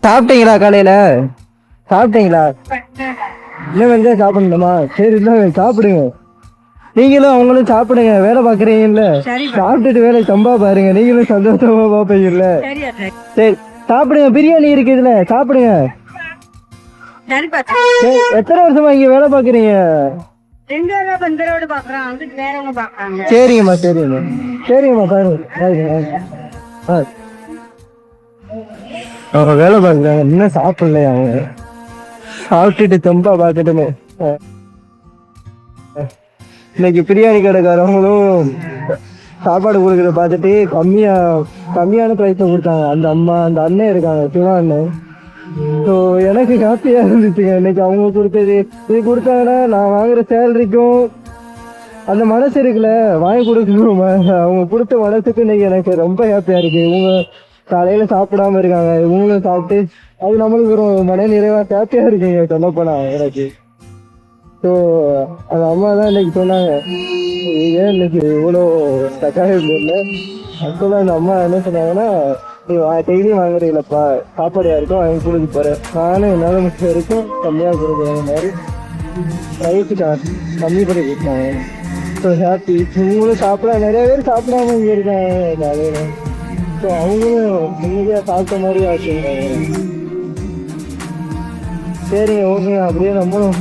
சாப்பிட்டீங்களா காலையில? சாப்பிட்டீங்களா? இன்னும் வெங்காயம் சாப்பிடணுமா? சரி இன்னும் சாப்பிடுங்க. நீங்களும் அவங்களும் சாப்பிடுங்க. வேலை பாக்குறீங்கல்ல, சாப்பிட்டுட்டு வேலை சம்பா பாருங்க. நீங்களும் சந்தோஷமா பாப்பீங்கல்ல. சரி சாப்பிடுங்க. பிரியாணி இருக்கு இதுல, சாப்பிடுங்க. எத்தனை வருஷமா இங்க வேலை பாக்குறீங்க? சரிங்கம்மா சரிங்கம்மா சரிங்கம்மா பாருங்க. அவங்க வேலை பாக்குறாங்க, இன்னும் சாப்பிடலையா? அவங்க சாப்பிட்டுட்டு தெம்பா பாத்துட்டுமே. இன்னைக்கு பிரியாணி கடைக்காரவங்களும் சாப்பாடு கொடுக்குறத பார்த்துட்டு கம்மியான ப்ரைஸில் கொடுத்தாங்க. அந்த அண்ணன் இருக்காங்க, சிவா அண்ணன். ஸோ எனக்கு ஹாப்பியாக இருந்துச்சுங்க இன்னைக்கு அவங்க கொடுத்தது. இது கொடுத்தாங்கன்னா நான் வாங்குற சேலரிக்கும் அந்த மனசு இருக்குல்ல, வாங்கி கொடுக்கணும். அவங்க கொடுத்த மனசுக்கு இன்னைக்கு எனக்கு ரொம்ப ஹாப்பியாக இருக்கு. இவங்க காலையில் சாப்பிடாம இருக்காங்க, இவங்களும் சாப்பிட்டு அது நம்மளுக்கு ஒரு மன நிறைவாக ஹாப்பியாக இருக்குங்க சொல்லப்போனா எனக்கு. ஸோ அந்த அம்மா தான் இன்னைக்கு சொன்னாங்க, ஏன் இன்னைக்கு இவ்வளோ தக்காளி இல்லை. ஆக்சுவலாக அந்த அம்மா என்ன சொன்னாங்கன்னா, நீ டெய்லியும் வாங்குறீங்களப்பா, சாப்பாடு யாருக்கும் வாங்கி கொடுக்க போகிறேன். நானும் என்னால் முடிச்ச வரைக்கும் கம்மியாக கொடுக்குற மாதிரி ரைஸு கம்மி பண்ணி கொடுத்தாங்க. So happy. இவங்களும் சாப்பிட நிறைய பேர் சாப்பிடாம இங்கே இருக்காங்க காலையில். ஸோ அவங்களும் நிம்மதியாக சாப்பிட்ட மாதிரி ஆச்சுங்க. சரிங்க ஓகேங்க, அப்படியே நம்மளும்